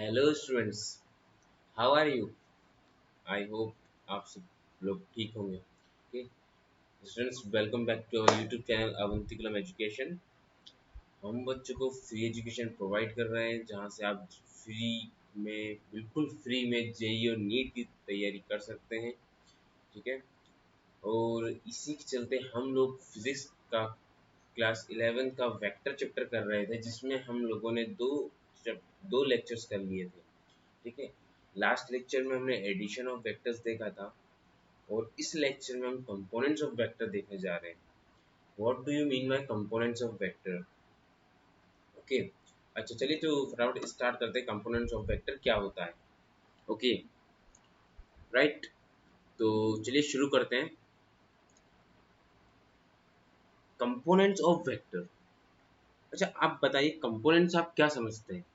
Hello students, how are you? I hope आप सब लोग ठीक होंगे। Okay students, welcome back to our YouTube channel Avantikulam education. हम बच्चों को फ्री एजुकेशन प्रोवाइड कर रहे हैं, जहां से आप फ्री में, बिल्कुल फ्री में जेईई और नीट की तैयारी कर सकते हैं। ठीक है, और इसी के चलते हम लोग फिजिक्स का क्लास 11 का वेक्टर चैप्टर कर रहे थे, जिसमें हम लोगों ने दो लेक्चर्स कर लिए थे। ठीक है, लास्ट लेक्चर में हमने एडिशन ऑफ वेक्टर्स देखा था, और इस लेक्चर में हम कंपोनेंट्स ऑफ वेक्टर देखने जा रहे हैं। What do you mean by components of vector? Okay, अच्छा चलिए तो फटाफट स्टार्ट करते हैं। कंपोनेंट्स ऑफ वेक्टर क्या होता है? ओके राइट, तो चलिए शुरू करते हैं। कंपोनेंट्स ऑफ वेक्टर, अच्छा आप बताइए कंपोनेंट्स आप क्या समझते हैं?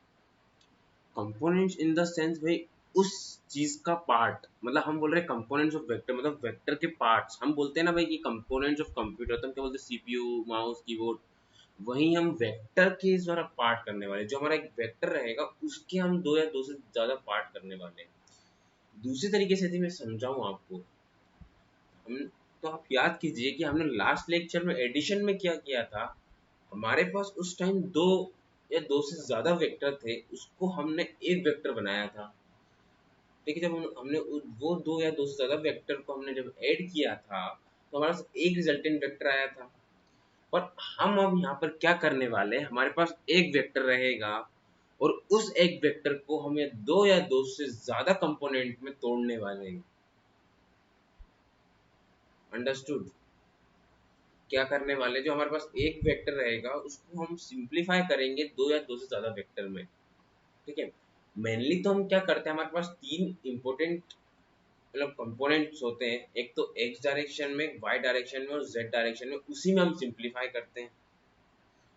कंपोनेंट्स इन द सेंस भाई, उस चीज का पार्ट, मतलब हम बोल रहे हैं कंपोनेंट्स ऑफ वेक्टर मतलब वेक्टर के पार्ट्स। हम बोलते हैं ना भाई कि कंपोनेंट्स ऑफ कंप्यूटर, तो हम क्या बोलते हैं? CPU, mouse, keyboard. वहीं हम वेक्टर के इस द्वारा पार्ट करने वाले, जो हमारा एक वेक्टर रहेगा उसके हम दो या दो से ज्यादा पार्ट करने वाले हैं। दूसरी तरीके से यदि मैं समझाऊं आपको, हम तो आप याद कीजिए कि हमने लास्ट लेक्चर में एडिशन में क्या किया था। हमारे पास उस टाइम दो या दो से ज्यादा वेक्टर थे, उसको हमने एक वेक्टर बनाया था। देखिए, जब हमने वो दो या दो से ज्यादा वेक्टर को हमने जब ऐड किया था, तो हमारे पास एक रिजल्टेंट वेक्टर आया था। पर हम अब यहाँ पर क्या करने वाले हैं, हमारे पास एक वेक्टर रहेगा, और उस एक वेक्टर को हमें दो या दो से ज्यादा कंपोनेंट में तोड़ने वाले हैं। अंडरस्टूड? क्या करने वाले, जो हमारे पास एक वेक्टर रहेगा उसको हम सिंप्लीफाई करेंगे दो या दो से ज्यादा वेक्टर में। ठीक है, मेनली तो हम क्या करते हैं, हमारे पास तीन इंपॉर्टेंट मतलब कंपोनेंट्स होते हैं। एक तो एक्स डायरेक्शन में, वाई डायरेक्शन में और जेड डायरेक्शन में, उसी में हम सिंप्लीफाई करते हैं।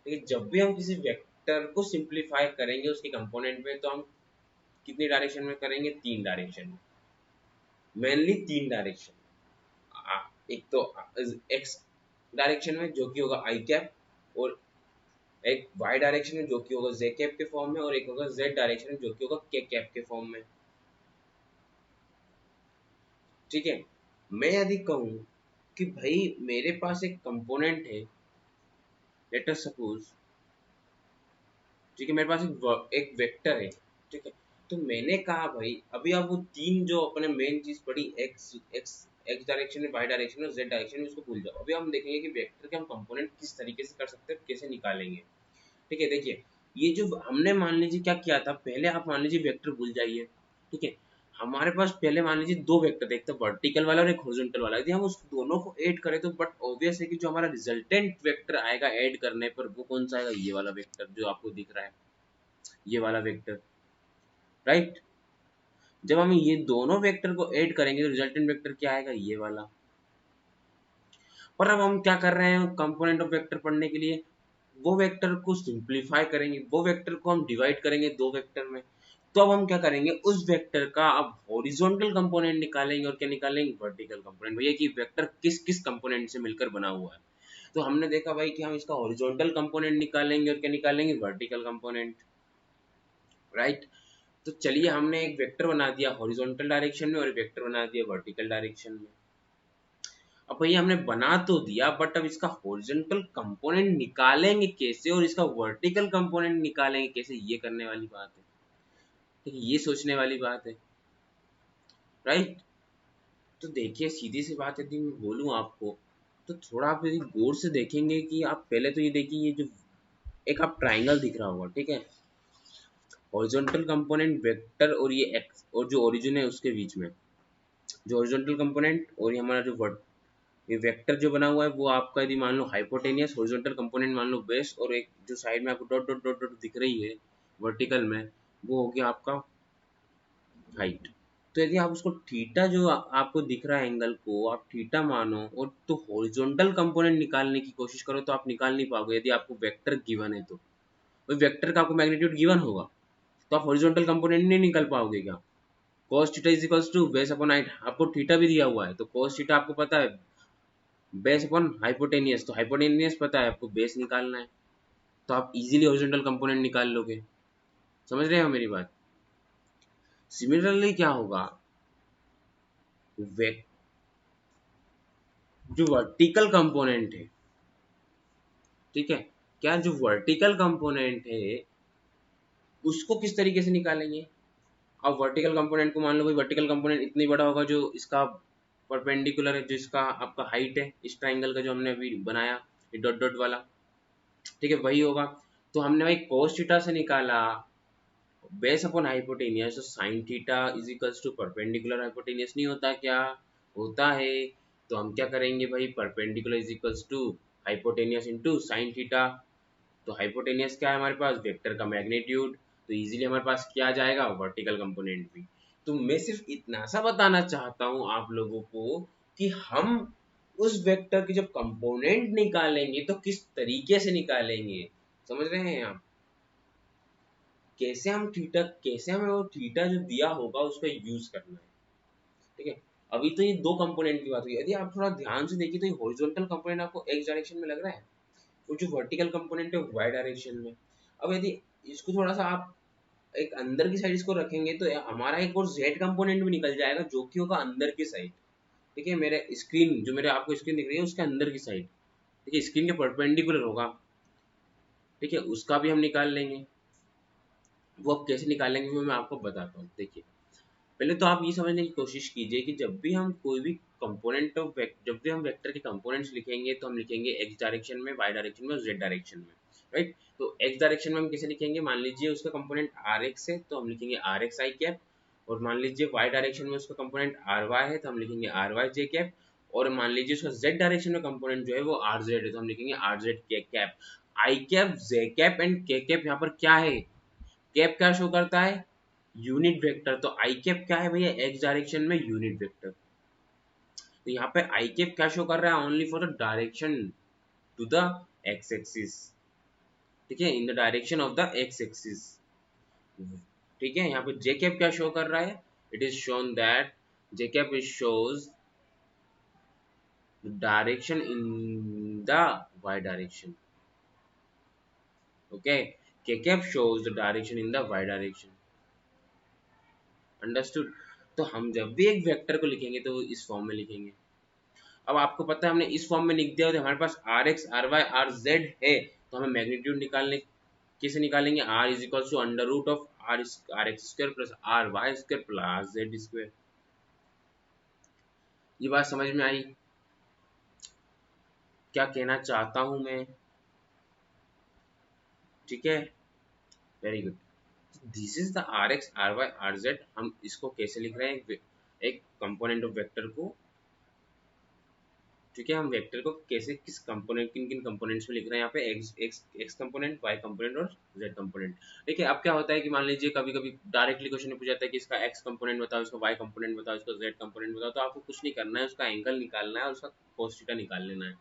लेकिन जब भी हम किसी वेक्टर को सिंप्लीफाई करेंगे उसके कंपोनेंट में, तो हम कितनी डायरेक्शन में करेंगे? तीन डायरेक्शन में, मेनली तीन डायरेक्शन। एक तो एक्स डायरेक्शन में जो कि होगा आई कैप, और एक वाई डायरेक्शन में जो कि होगा जे कैप के फॉर्म में, और एक होगा जेड डायरेक्शन में जो कि होगा के कैप के फॉर्म में। ठीक है, मैं यदि कहूं कि भाई मेरे पास एक कंपोनेंट है, लेट अस सपोज, ठीक है, मेरे पास एक वेक्टर है। ठीक है, तो मैंने कहा भाई अभी आप वो तीन जो अपने मेन चीज पढ़ी, एक्स एक्स एक्स डायरेक्शन में, वाई डायरेक्शन में, जेड डायरेक्शन में, उसको भूल जाओ। अभी हम देखेंगे कि वेक्टर के हम कंपोनेंट किस तरीके से कर सकते हैं, कैसे निकालेंगे। ठीक है, देखिए, ये जो हमने मान लीजिए क्या किया था, पहले आप मान लीजिए वेक्टर भूल जाइए। ठीक है, हमारे पास पहले मान लीजिए दो वेक्टर थे, एक तो वर्टिकल वाला और एक हॉरिजॉन्टल वाला। यदि हम उस दोनों को ऐड करें तो बट ऑब्वियस है कि जो हमारा रिजल्टेंट वेक्टर आएगा ऐड करने पर, वो कौन सा आएगा? ये वाला वेक्टर जो आपको दिख रहा है, ये वाला वेक्टर। राइट, जब हम ये दोनों वेक्टर को ऐड करेंगे तो रिजल्टेंट वेक्टर क्या आएगा? ये वाला। पर अब हम क्या कर रहे हैं कंपोनेंट ऑफ वेक्टर पढ़ने के लिए? वो वेक्टर को सिंप्लीफाई करेंगे, वो वेक्टर को हम डिवाइड करेंगे दो वेक्टर में। तो अब हम क्या करेंगे, उस वेक्टर का अब हॉरिजॉन्टल कंपोनेंट निकालेंगे, और क्या निकालेंगे? Vertical component. भैया कि वेक्टर किस किस कंपोनेंट से मिलकर बना हुआ है, तो हमने देखा भाई कि हम इसका हॉरिजॉन्टल कंपोनेंट निकालेंगे, और क्या निकालेंगे? Vertical component. राइट, तो चलिए हमने एक वेक्टर बना दिया हॉरिजॉन्टल डायरेक्शन में, और एक वेक्टर बना दिया वर्टिकल डायरेक्शन में। अब भैया हमने बना तो दिया, बट अब इसका हॉरिजॉन्टल कंपोनेंट निकालेंगे कैसे, और इसका वर्टिकल कंपोनेंट निकालेंगे कैसे, ये करने वाली बात है। ठीक है, ये सोचने वाली बात है। राइट, तो देखिए सीधी सी बात यदि मैं बोलूं आपको, तो थोड़ा आप यदि गौर से देखेंगे कि आप पहले तो ये देखिए, ये जो एक आप ट्राइंगल दिख रहा होगा, ठीक है, हॉरिजॉन्टल कंपोनेंट वेक्टर और ये एक्स और जो ओरिजिन है उसके बीच में जो हॉरिजॉन्टल कंपोनेंट, और ये हमारा जो ये वेक्टर जो बना हुआ है वो आपका यदि मान लो हाइपोटेनियस, हॉरिजॉन्टल कंपोनेंट मान लो बेस, और एक जो साइड में आपको डॉट डॉट डॉट डॉट दिख रही है वर्टिकल में, वो हो गया आपका हाइट। तो यदि आप उसको थीटा जो आपको दिख रहा है एंगल को आप थीटा मानो, और तो हॉरिजॉन्टल कंपोनेंट निकालने की कोशिश करो, तो आप निकाल नहीं पाओगे यदि आपको वेक्टर गिवन है। तो वेक्टर का आपको मैग्नीट्यूड गिवन होगा, तो आप हॉरिजॉन्टल कंपोनेंट नहीं निकाल पाओगे क्या? cos theta is equals to base upon height, आपको थीटा भी दिया हुआ है, तो cos थीटा आपको पता है बेस अपॉन हाइपोटेनियस, तो हाइपोटेनियस पता है, आपको बेस निकालना है, तो आप इजीली हॉरिजॉन्टल कंपोनेंट निकाल लोगे। समझ रहे हो मेरी बात? सिमिलरली क्या होगा, जो वर्टिकल कंपोनेंट है, ठीक है, क्या जो वर्टिकल कंपोनेंट है उसको किस तरीके से निकालेंगे। अब वर्टिकल कंपोनेंट को मान लो भाई, वर्टिकल कंपोनेंट इतनी बड़ा होगा जो इसका परपेंडिकुलर है, जो इसका आपका हाइट है इस ट्राइंगल का जो हमने अभी बनाया, ये डॉट डॉट वाला, ठीक है, वही होगा। तो हमने भाई cos थीटा से निकाला बेस अपॉन हाइपोटेनियस, तो sine theta is equals to perpendicular hypotenuse नहीं होता क्या, होता है। तो हम क्या करेंगे भाई, perpendicular is equals to hypotenuse into sine theta. तो हाइपोटेनियस क्या है हमारे पास, वेक्टर का मैग्नीट्यूड, तो इजीली हमारे पास क्या आ जाएगा, वर्टिकल कंपोनेंट भी। तो मैं सिर्फ इतना सा बताना चाहता हूं आप लोगों को कि हम उस वेक्टर की जब कंपोनेंट निकालेंगे तो किस तरीके से निकालेंगे, समझ रहे हैं आप, कैसे हम थीटा, कैसे हमें वो थीटा जो दिया होगा उसका यूज करना है, ठीक है। अभी तो ये दो कंपोनेंट की बात हुई, यदि आप थोड़ा ध्यान से देखिए तो ये हॉरिजॉन्टल कंपोनेंट आपको एक्स डायरेक्शन में लग रहा है, वो जो वर्टिकल कंपोनेंट है वाई डायरेक्शन में। अब यदि इसको थोड़ा सा आप एक अंदर की साइड इसको रखेंगे तो हमारा एक और जेड कंपोनेंट भी निकल जाएगा जो कि होगा अंदर की साइड, ठीक है, मेरे स्क्रीन जो मेरे आपको स्क्रीन दिख रही है उसके अंदर की साइड, ठीक है, स्क्रीन के परपेंडिकुलर होगा, ठीक है, उसका भी हम निकाल लेंगे। वो अब कैसे निकालेंगे वो मैं आपको बताता हूँ। देखिए, पहले तो आप ये समझने की कोशिश कीजिए कि जब भी हम कोई भी कंपोनेंट ऑफ जब भी हम वेक्टर के कंपोनेंट्स लिखेंगे तो हम लिखेंगे एक्स डायरेक्शन में, वाई डायरेक्शन में और जेड डायरेक्शन में, राइट। तो एक्स डायरेक्शन में हम कैसे लिखेंगे, मान लीजिए उसका कंपोनेंट आर एक्स है तो हम लिखेंगे आर एक्स आई कैप, और मान लीजिए वाई डायरेक्शन में उसका कंपोनेंट आर वाई है तो हम लिखेंगे आर वाई जे कैप, और मान लीजिए उसका जेड डायरेक्शन में कंपोनेंट जो है वो आर जेड है तो हम लिखेंगे आर जेड के cap. I cap, J cap and के कैप यहाँ पर क्या है, कैप क्या शो करता है, यूनिट वेक्टर। तो आई कैप क्या है भैया, एक्स डायरेक्शन में यूनिट वेक्टर। तो यहाँ पे आई कैप क्या शो कर रहा है, only for the direction to the x axis, ठीक है, in the direction of the x axis, ठीक है। यहाँ पे जे कैप क्या शो कर रहा है, it is shown that J cap is shows the direction in the Y direction, okay, K cap shows the direction in the Y direction, understood. तो हम जब भी एक वेक्टर को लिखेंगे तो इस फॉर्म में लिखेंगे। अब आपको पता है हमने इस फॉर्म में लिख दिया तो हमारे पास R x R Y are Z है, तो हमें मैग्नीट्यूड निकालने कैसे निकालेंगे, R is equal to under root of R X square plus are Y square plus Z square. ये बात समझ में आई, क्या कहना चाहता हूं मैं, ठीक है, very good. This is the r x R Y are z, हम इसको कैसे लिख रहे हैं, एक कंपोनेंट ऑफ वेक्टर को, ठीक है, हम वेक्टर को कैसे किस कंपोनेंट, किन किन कंपोनेंट्स में लिख रहे हैं यहाँ पे, x x x component, y component और जेड कंपोनेंट, ठीक है। अब क्या होता है कि मान लीजिए कभी कभी डायरेक्टली क्वेश्चन में पूछा जाता है कि इसका एक्स कंपोनेंट बताओ, इसका वाई कंपोनेंट बताओ, इसका जेड कंपोनेंट बताओ, तो आपको कुछ नहीं करना है, उसका एंगल निकालना है और उसका cos थीटा निकाल लेना है।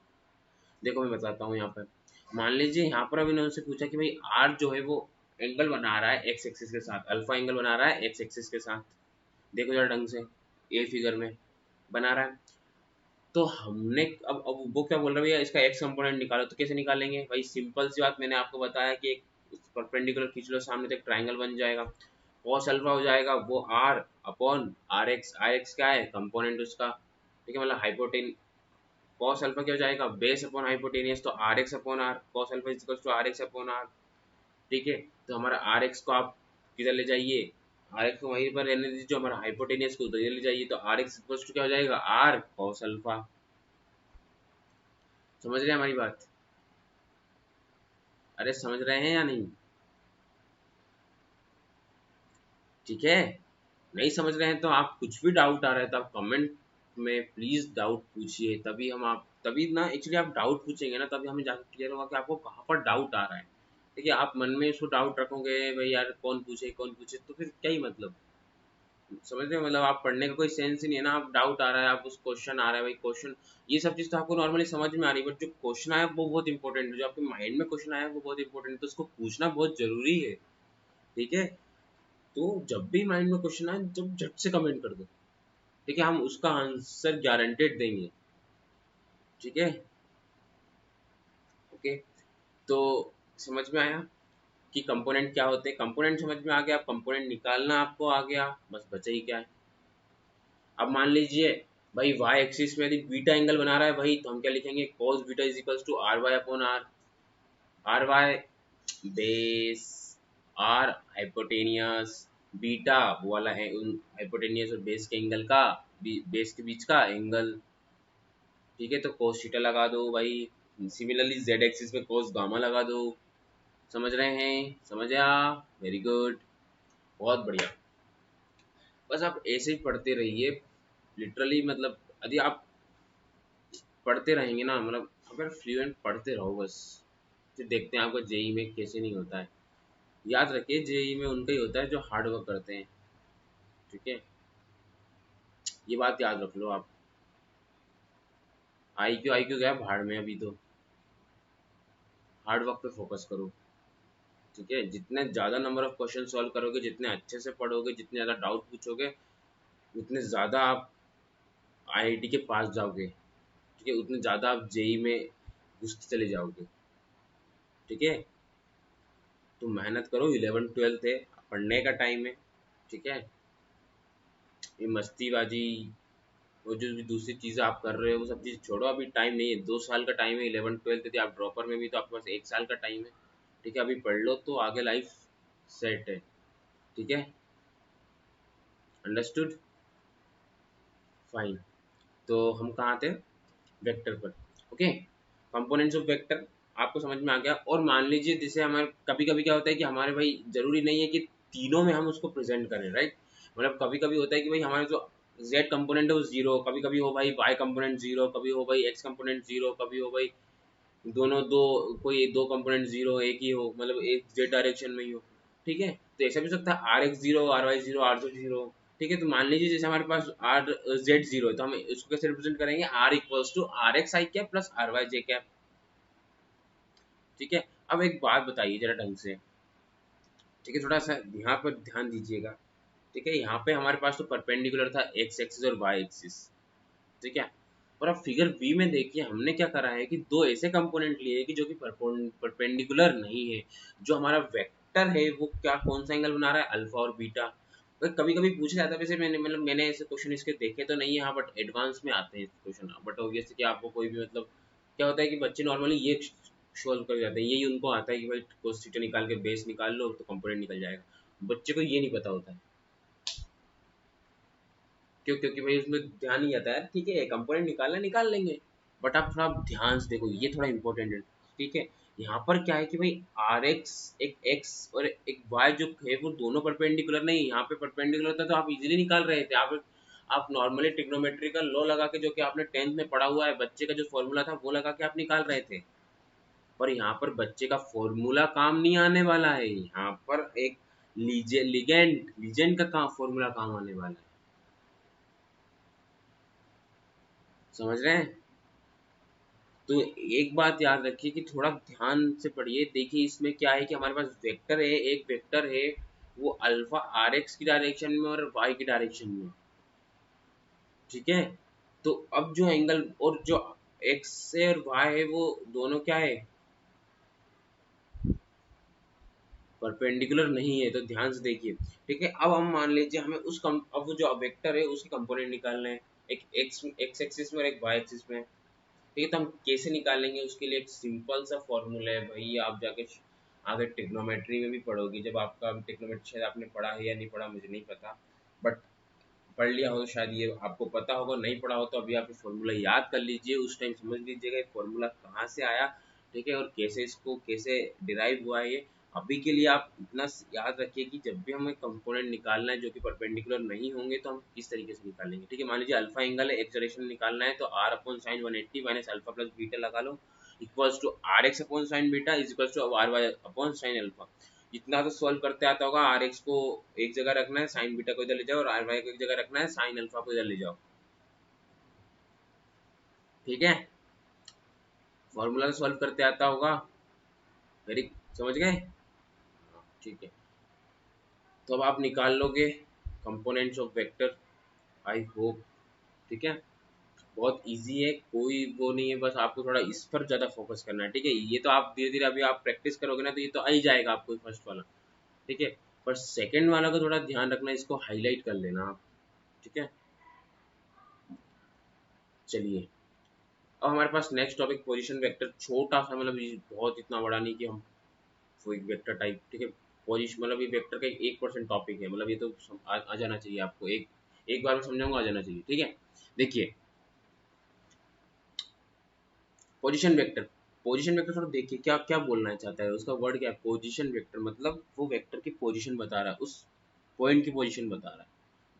देखो मैं बताता हूँ यहाँ पर, मान लीजिए यहाँ पर अभी उन्होंने पूछा कि भाई आर जो है वो एंगल बना रहा है एक्स एक्सिस के साथ, अल्फा एंगल बना रहा है एक्स एक्सिस के साथ, देखो जरा ढंग से, ए फिगर में बना रहा है। तो हमने अब वो क्या बोल रहा है भैया, इसका एक्स कंपोनेंट निकालो, तो कैसे निकालेंगे भाई, सिंपल सी बात, मैंने आपको बताया कि एक परपेंडिकुलर खींच लो सामने, तो एक ट्राइंगल बन जाएगा, कॉस अल्फा हो जाएगा वो आर अपॉन आर एक्स क्या है कंपोनेंट उसका, ठीक है, मतलब हाइपोटेन, कॉस अल्फा क्या हो जाएगा, बेस अपॉन हाइपोटेनियस, तो r x upon r, cos alpha is equal to are x upon r, ठीक है। तो हमारा आर एक्स को आप किधर ले जाइए, आर एक्स को वहीं पर रहने दीजिए, जो हमारा हाइपोटेनियस को उधर ले जाइए, तो आर एक्स इक्वल टू क्या हो जाएगा, आर कॉस अल्फा। समझ रहे हैं हमारी बात, अरे समझ रहे हैं या नहीं, ठीक है। नहीं समझ रहे हैं तो आप कुछ भी डाउट आ रहा है तो आप कमेंट में प्लीज डाउट पूछिए, तभी हम आप तभी ना एक्चुअली आप डाउट पूछेंगे ना तभी हमें जाकर क्लियर होगा कि आपको कहाँ पर डाउट आ रहा है। देखिए आप मन में इसको डाउट रखोगे भाई यार कौन पूछे तो फिर क्या ही मतलब, समझ रहे हैं, मतलब आप पढ़ने का कोई सेंस ही नहीं है ना, आप डाउट आ रहा है, आप उस क्वेश्चन आ रहा है भाई क्वेश्चन, ये सब चीज़ तो आपको नॉर्मली समझ में आ रही है, बट जो क्वेश्चन आया वो बहुत इंपॉर्टेंट है, जो आपके माइंड में क्वेश्चन आया वो बहुत इंपॉर्टेंट है, तो उसको पूछना बहुत जरूरी है, ठीक है। तो जब भी माइंड में क्वेश्चन आए जब झट से कमेंट कर दो, ठीक है, हम उसका आंसर गारंटेड देंगे, ठीक है, ओके। तो समझ में आया, कि कंपोनेंट क्या होते हैं, कंपोनेंट समझ में आ गया, अब कंपोनेंट निकालना आपको आ गया, बस बचा ही क्या है। अब मान लीजिए भाई वाई एक्सिस में यदि बीटा एंगल बना रहा है भाई, तो हम क्या लिखेंगे, cos beta is equals to R Y upon r, r y base, r hypotenuse, beta वो वाला है उन हाइपोटेनियस और बेस के एंगल का, बेस के बीच का एंगल। ठीक है, तो cos थीटा लगा दो भाई, सिमिलरली जेड एक्सिस में cos गामा लगा दो। समझ रहे हैं, समझ आ, वेरी गुड, बहुत बढ़िया। बस आप ऐसे ही पढ़ते रहिए, लिटरली मतलब यदि आप पढ़ते रहेंगे ना, मतलब अगर फ्लुएंट पढ़ते रहो बस, फिर देखते हैं आपका जेई में कैसे नहीं होता है। याद रखिए जेई में उनका ही होता है जो हार्ड वर्क करते हैं। ठीक है, ये बात याद रख लो आप। आई क्यू गया भाड़ में, अभी तो हार्ड वर्क पे फोकस करो। ठीक है, जितने ज़्यादा नंबर ऑफ क्वेश्चन सॉल्व करोगे, जितने अच्छे से पढ़ोगे, जितने ज़्यादा डाउट पूछोगे, उतने ज़्यादा आप आईआईटी के पास जाओगे। ठीक है, उतने ज़्यादा आप जेई में घुसते चले जाओगे। ठीक है, तो मेहनत करो, 11 12 है, पढ़ने का टाइम है। ठीक है, ये मस्तीबाजी और जो भी दूसरी चीज़ें आप कर रहे हो वो सब चीज़ छोड़ो, अभी टाइम नहीं है, 2 साल का टाइम है, 11 12 यदि आप ड्रॉपर में भी तो आपके पास 1 साल का टाइम है। ठीक है, अभी पढ़ लो तो आगे लाइफ सेट है। ठीक है, अंडरस्टूड, फाइन। तो हम कहाँ थे, वेक्टर पर। ओके, कंपोनेंट्स ऑफ वेक्टर आपको समझ में आ गया। और मान लीजिए जैसे हमारे कभी कभी क्या होता है कि हमारे भाई जरूरी नहीं है कि तीनों में हम उसको प्रेजेंट करें, राइट। मतलब कभी कभी होता है कि भाई हमारे जो जेड कंपोनेंट है वो जीरो, कभी कभी हो भाई वाई कंपोनेंट जीरो, कभी हो भाई एक्स कंपोनेंट जीरो, कभी हो भाई दोनों दो, कोई दो कंपोनेंट जीरो एक ही हो, मतलब एक जेड डायरेक्शन में ही हो। ठीक है, तो ऐसा भी हो सकता है r x zero, r y zero, r z zero. ठीक है, तो मान लीजिए जैसे हमारे पास आर जेड जीरो है, तो हम इसको कैसे रिप्रेजेंट करेंगे, r equals to are x i cap plus are y j cap. ठीक है, अब एक बात बताइए जरा ढंग से। ठीक है, थोड़ा सा यहाँ पर ध्यान दीजिएगा। ठीक है, यहाँ पे हमारे पास तो परपेंडिकुलर था एक्स एक्सिस और वाई एक्सिस। ठीक है, और अब फिगर बी में देखिए हमने क्या करा है कि दो ऐसे कंपोनेंट लिए कि जो कि परपेंडिकुलर नहीं है। जो हमारा वेक्टर है वो क्या कौन सा एंगल बना रहा है, अल्फा और बीटा। कभी कभी पूछा जाता है, वैसे मैंने ऐसे क्वेश्चन इसके देखे तो नहीं है, हाँ, बट एडवांस में आते हैं क्वेश्चन। बट ऑब्वियसली कि आपको कोई भी मतलब क्या होता है कि बच्चे नॉर्मली ये सॉल्व कर जाते हैं, यही उनको आता है कि भाई कोस थीटा निकाल के बेस निकाल लो तो कंपोनेंट निकल जाएगा। बच्चे को ये नहीं पता होता है, क्यों, क्योंकि भाई उसमें ध्यान नहीं जाता है। ठीक है, कंपोनेंट निकालना निकाल लेंगे, बट आप थोड़ा ध्यान से देखो, ये थोड़ा इंपॉर्टेंट है। ठीक है, यहाँ पर क्या है कि भाई आर एक्स एक एक्स और एक वाई जो है वो दोनों परपेंडिकुलर नहीं, यहाँ पे परपेंडिकुलर था तो आप इजीली निकाल रहे थे। आप नॉर्मली ट्रिग्नोमेट्री का लॉ लगा के, जो कि आपने 10th में पढ़ा हुआ है, बच्चे का जो फॉर्मूला था वो लगा के आप निकाल रहे थे। पर यहाँ पर बच्चे का फॉर्मूला काम नहीं आने वाला है, यहाँ पर एक लिगेंड लिगेंड का काम फॉर्मूला काम आने वाला है। समझ रहे हैं, तो एक बात याद रखिए कि थोड़ा ध्यान से पढ़िए। देखिए इसमें क्या है कि हमारे पास वेक्टर है, एक वेक्टर है वो अल्फा आर एक्स की डायरेक्शन में और वाई की डायरेक्शन में। ठीक है, तो अब जो एंगल और जो एक्स है और वाई है वो दोनों क्या है, परपेंडिकुलर नहीं है, तो ध्यान से देखिए। ठीक है, अब हम मान लीजिए हमें अब वो जो वेक्टर है उसके कंपोनेंट निकालने हैं, एक एक्स एक्स एक्सिस में और एक वाई एक्सिस में। ठीक है, तो हम कैसे निकालेंगे, उसके लिए एक सिंपल सा फॉर्मूला है भाई, आप जाके आगे टिग्नोमेट्री में भी पढ़ोगे, जब आपका टिग्नोमेट्री शायद आपने पढ़ा है या नहीं पढ़ा मुझे नहीं पता, बट पढ़ लिया हो तो शायद ये आपको पता होगा, नहीं पढ़ा हो तो अभी आप ये फॉर्मूला याद कर लीजिए, उस टाइम समझ लीजिएगा ये फॉर्मूला कहाँ से आया। ठीक है, और कैसे इसको कैसे डिराइव हुआ है ये। अभी के लिए आप इतना याद रखिए कि जब भी हमें कंपोनेंट निकालना है जो कि परपेंडिकुलर नहीं होंगे तो हम किस तरीके से निकालेंगे। ठीक है, मान लीजिए अल्फा एंगल है, एक्स डायरेक्शन में निकालना है, तो R upon sine 180 minus alpha plus beta लगा लो, equals to are x upon sine beta is equals to R Y upon sine alpha. इतना तो सॉल्व करते आता होगा, आर एक्स को एक जगह रखना है, साइन बीटा को इधर ले जाओ, और आर वाई को एक जगह रखना है, साइन अल्फा को इधर ले जाओ। ठीक है, फॉर्मूला तो सॉल्व करते आता होगा, वेरी, समझ गए। ठीक है, तो अब आप निकाल लोगे components of vector, I hope. ठीक है, बहुत इजी है, कोई वो नहीं है, बस आपको थोड़ा इस पर ज़्यादा फोकस करना है, ठीक है। ये तो आप धीरे धीरे अभी आप प्रैक्टिस करोगे ना तो ये तो आ ही जाएगा आपको फर्स्ट वाला, ठीक है। पर सेकंड वाला का थोड़ा ध्यान रखना, इसको हाईलाइट कर लेना आप, ठीक है। चलिए, अब हमारे पास नेक्स्ट टॉपिक पोजीशन वेक्टर, छोटा सा, मतलब ये बहुत इतना बड़ा नहीं कि हम वो एक वेक्टर टाइप, ठीक है। पोजीशन मतलब ये वेक्टर का 1% टॉपिक है, मतलब ये तो आ जाना चाहिए आपको, एक एक बार में समझाऊंगा, आ जाना चाहिए, ठीक है। देखिए, पोजीशन वेक्टर, पोजीशन वेक्टर थोड़ा देखिए क्या क्या बोलना चाहता है, उसका वर्ड क्या है। पोजीशन वेक्टर मतलब वो वेक्टर की पोजीशन बता रहा है, उस पॉइंट की पोजीशन बता रहा है,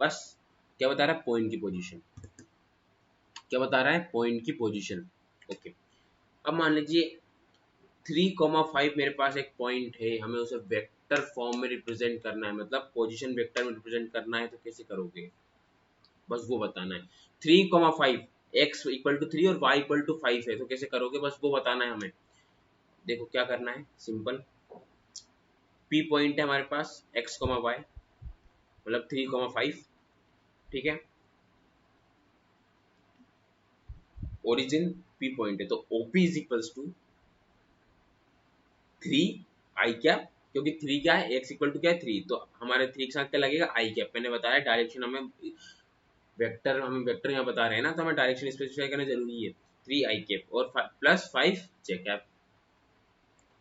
बस। क्या बता रहा है? पॉइंट की पोजीशन। क्या बता रहा है? पॉइंट की पोजीशन। ओके, अब मान लीजिए 3,5 मेरे पास एक पॉइंट है, हमें उसे वेक्टर फॉर्म में रिप्रेजेंट करना है, मतलब पोजीशन वेक्टर में रिप्रेजेंट करना है, तो कैसे करोगे, बस वो बताना है। 3,5 x इक्वल टू 3 और y इक्वल टू 5 है, तो कैसे करोगे, बस वो बताना है हमें। देखो क्या करना है, सिंपल। P पॉइंट है हमारे पास x, y, मतलब 3,5, ठीक है। ओरिजिन P पॉइंट है, तो OP is equals to 3 i cap, क्योंकि 3 क्या है, x इक्वल टू क्या है 3, तो हमारे 3 के साथ क्या लगेगा i कैप। मैंने बताया डायरेक्शन हमें, वेक्टर हम वेक्टर यहाँ बता रहे हैं ना, तो हमें डायरेक्शन स्पेसिफाई करना जरूरी है। 3 i कैप और प्लस 5 j कैप,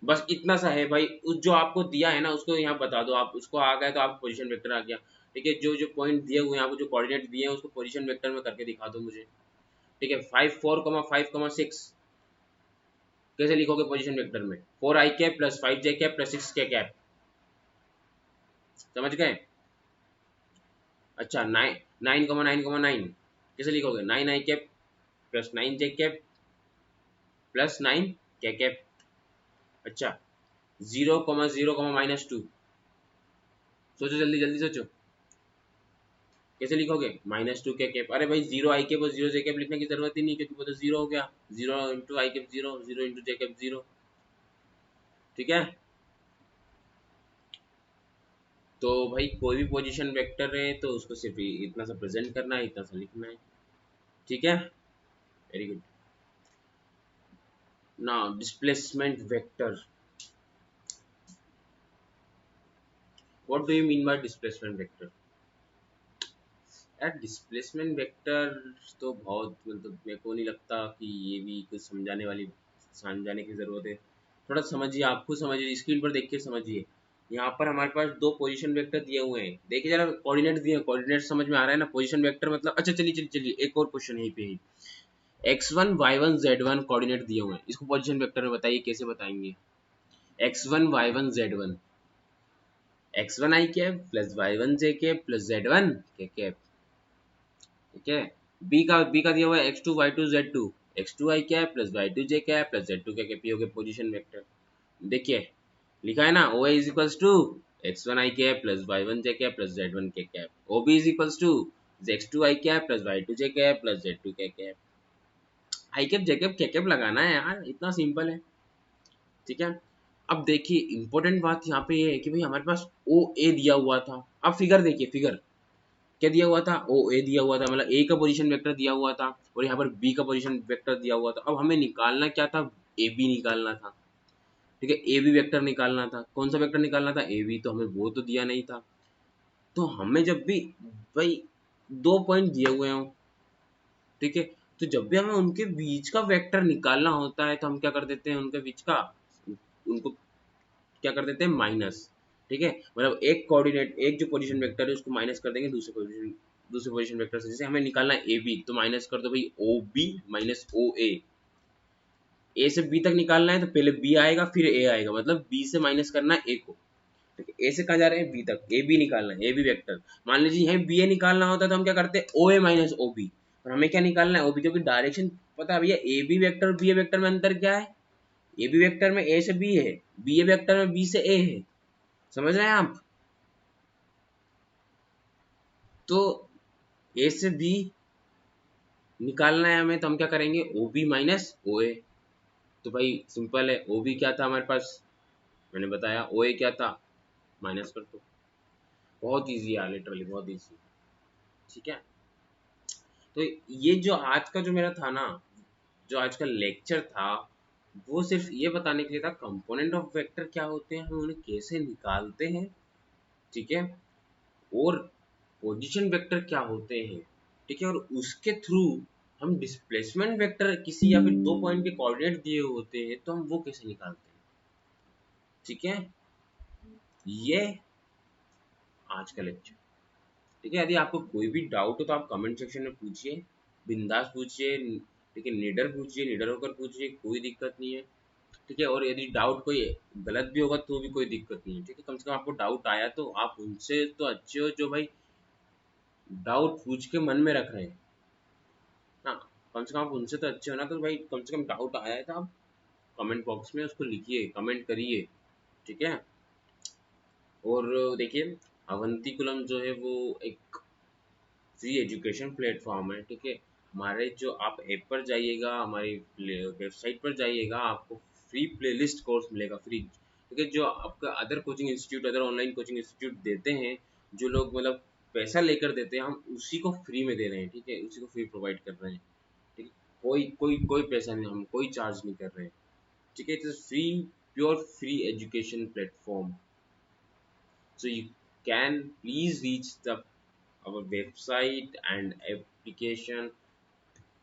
बस इतना सा है भाई। उस जो आपको दिया है ना उसको यहाँ बता दो, आप उसको आ गए तो आप पोजीशन वेक्टर आ गया, ठीक है। जो जो पॉइंट दिए हुए हैं आपको, जो कोऑर्डिनेट दिए हैं उसको पोजीशन वेक्टर में करके दिखा दो मुझे, ठीक है। 5 4,5,6 कैसे लिखोगे पोजीशन वेक्टर में? 4 i cap plus 5 j cap plus 6 k cap, समझ गए? अच्छा, 9,9,9 कैसे लिखोगे? 9 i cap plus 9 j cap plus 9 k cap. अच्छा, 0,0,-2, सोचो जल्दी जल्दी सोचो, कैसे लिखोगे? -2 के कैप। अरे भाई, 0 आई कैप और 0 जे कैप लिखने की जरूरत ही नहीं, क्योंकि वो तो 0 हो गया। 0 इंटू आई कैप 0, 0 इंटू जे कैप 0, ठीक है। तो भाई कोई भी पोजीशन वेक्टर है तो उसको सिर्फ इतना सा प्रेजेंट करना है, इतना सा लिखना है, ठीक है। Very good. Now displacement vector, what do you mean by displacement vector? यार डिस्प्लेसमेंट वेक्टर तो बहुत, मतलब मेरे को नहीं लगता कि ये भी कुछ समझाने की ज़रूरत है। थोड़ा समझिए, आप खुद समझिए, स्क्रीन पर देख के समझिए। यहाँ पर हमारे पास दो पोजीशन वेक्टर दिए हुए हैं, देखिए जरा कोऑर्डिनेट दिए हैं, कोऑर्डिनेट समझ में आ रहा है ना। पोजीशन वेक्टर मतलब, अच्छा चलिए चलिए चलिए, एक और क्वेश्चन यहीं पे है। x1 y1 z1 कोऑर्डिनेट दिए हुए हैं, इसको पोजीशन वेक्टर में बताइए कैसे बताएंगे। x1 y1 z1, x1 i cap plus y1 j cap plus z1 k cap, ठीक है। बी का दिया हुआ है x2 y2 z2, x2 i cap plus y2 j cap plus z2 k cap, ये हो गया पोजीशन वेक्टर। देखिए लिखा है ना, OA is equals to x1 i cap plus y1 j cap plus z1 k cap, OB is equals to x2 i cap plus y2 j cap plus z2 k cap. i cap j cap k cap लगाना है यार, इतना simple है, ठीक है। अब देखिए important बात यहाँ पे ये है कि भाई हमारे पास OA दिया हुआ था। अब फिगर देखिए, फिगर क्या दिया हुआ था? ओ ए दिया हुआ था, मतलब ए का पोजीशन वेक्टर दिया हुआ था, और यहाँ पर बी का पोजीशन वेक्टर दिया हुआ था। अब हमें निकालना क्या था? ए बी निकालना था, ठीक है। ए बी वेक्टर निकालना था। कौन सा वेक्टर निकालना था? ए बी, तो हमें वो तो दिया नहीं था। तो हमें जब भी भाई दो पॉइंट दिए हुए हों, ठीक है, तो जब भी हमें उनके बीच का वेक्टर निकालना होता है तो हम क्या कर देते हैं, उनके बीच का, उनको क्या कर देते हैं, माइनस, ठीक है। मतलब एक कोऑर्डिनेट, एक जो पोजीशन वेक्टर है उसको माइनस कर देंगे दूसरे पोजीशन वेक्टर से। जैसे हमें निकालना है ए बी, तो माइनस कर दो भाई ओ बी माइनस ओ ए से बी तक निकालना है तो पहले बी आएगा फिर ए आएगा, मतलब बी से माइनस करना है ए को, ठीक है। ए से कहाँ जा रहे हैं? बी तक, ए बी निकालना है, ए बी वेक्टर। मान लीजिए यहाँ बी ए निकालना होता है तो हम क्या करते हैं, ओ ए माइनस ओ बी, और हमें क्या निकालना है? ओ बी, क्योंकि डायरेक्शन पता है भैया, ए बी वेक्टर और बी ए वेक्टर में अंतर क्या है? ए बी वेक्टर में ए से बी है, बी ए वेक्टर में बी से ए है, समझ रहे हैं आप? तो ए से बी निकालना है हमें, तो हम क्या करेंगे, ओ बी माइनस ओ ए। तो भाई सिंपल है, ओ बी क्या था हमारे पास, मैंने बताया, ओ ए क्या था, माइनस कर दो। बहुत ईजी है लिटरली, बहुत ईजी, ठीक है। तो ये जो आज का जो मेरा था ना, जो आज का लेक्चर था, वो सिर्फ ये बताने के लिए था कंपोनेंट ऑफ वेक्टर क्या होते हैं, हम उन्हें कैसे निकालते हैं, ठीक है, और पोजीशन वेक्टर क्या होते हैं, ठीक है, और उसके थ्रू हम डिस्प्लेसमेंट वेक्टर किसी या फिर दो पॉइंट के कोऑर्डिनेट दिए होते हैं तो हम वो कैसे निकालते हैं, ठीक है। ये आज का लेक्चर, ठीक है। यदि आपको कोई भी डाउट हो तो आप कमेंट सेक्शन में पूछिए, बिंदास पूछिए, ठीक है, निडर पूछिए, निडर होकर पूछिए, कोई दिक्कत नहीं है, ठीक है। और यदि डाउट कोई गलत भी होगा तो भी कोई दिक्कत नहीं है, ठीक है। कम से कम आपको डाउट आया तो आप उनसे तो अच्छे हो जो भाई डाउट पूछ के मन में रख रहे हैं ना, कम से कम आप उनसे तो अच्छे हो ना, तो भाई कम से कम डाउट आया है तो आप कमेंट बॉक्स में उसको लिखिए, कमेंट करिए, ठीक है। और देखिए, अवंतीकुलम जो है वो एक फ्री एजुकेशन प्लेटफॉर्म है, ठीक है। हमारे जो आप ऐप पर जाइएगा, हमारी वेबसाइट पर जाइएगा, आपको फ्री प्लेलिस्ट कोर्स मिलेगा, फ्री, ठीक है। जो आपका other coaching institute, other online coaching institute देते हैं, जो लोग मतलब पैसा लेकर देते हैं, हम उसी को फ्री में दे रहे हैं, ठीक है, उसी को फ्री प्रोवाइड कर रहे हैं, ठीक है। कोई कोई कोई पैसा नहीं, हम कोई चार्ज नहीं कर रहे हैं, ठीक है। It is free, pure free education platform, so you can please reach the our website and application,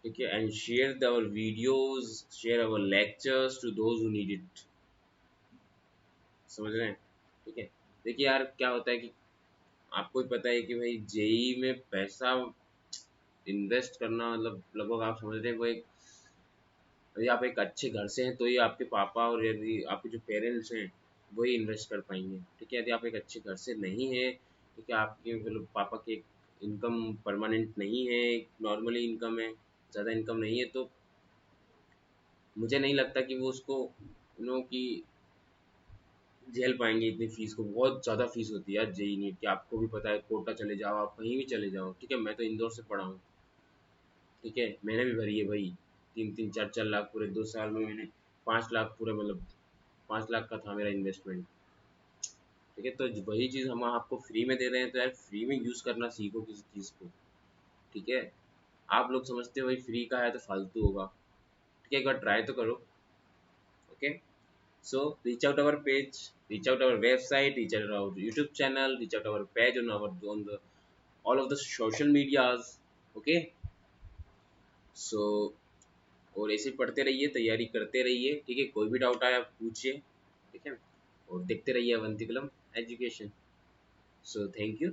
okay, and share our videos, share our lectures to those who need it, समझ रहे हैं, ठीक है। देखिए यार क्या होता है कि आपको भी पता है कि भाई जेई में पैसा इन्वेस्ट करना मतलब लगभग आप समझ रहे हैं वो एक, यदि आप एक अच्छे घर से हैं तो ये आपके पापा और यदि आपके जो पेरेंट्स हैं वही इन्वेस्ट कर पाएंगे, ठीक है। यदि आप एक अच्छे घर से नहीं है, ठीक है, आपके मतलब पापा की इनकम परमानेंट नहीं है, नॉर्मली इनकम है, ज़्यादा इनकम नहीं है, तो मुझे नहीं लगता कि वो उसको कि झेल पाएंगे इतनी फीस को, बहुत ज़्यादा फीस होती है यार जेई नीट की, आपको भी पता है, कोटा चले जाओ, आप कहीं भी चले जाओ, ठीक है। मैं तो इंदौर से पढ़ा हूँ, ठीक है, मैंने भी भरी है भाई, 3-3 4-4 लाख पूरे 2 साल में मैंने, 5 लाख पूरे मतलब 5 लाख का था मेरा इन्वेस्टमेंट, ठीक है। तो वही चीज़ हम आपको फ्री में दे रहे हैं, तो यार फ्री में यूज़ करना सीखो किसी चीज़ को, ठीक है। आप लोग समझते हो भाई फ्री का है तो फालतू होगा, ठीक है, एक बार ट्राई तो करो, okay. So reach out our page, reach out our website, reach out our YouTube channel, reach out our page on our on the all of the social medias, okay। सो और ऐसे पढ़ते रहिए, तैयारी करते रहिए, ठीक है। कोई भी डाउट आया आप पूछिए, ठीक है, और देखते रहिए अवंतीकुलम एजुकेशन। So thank you.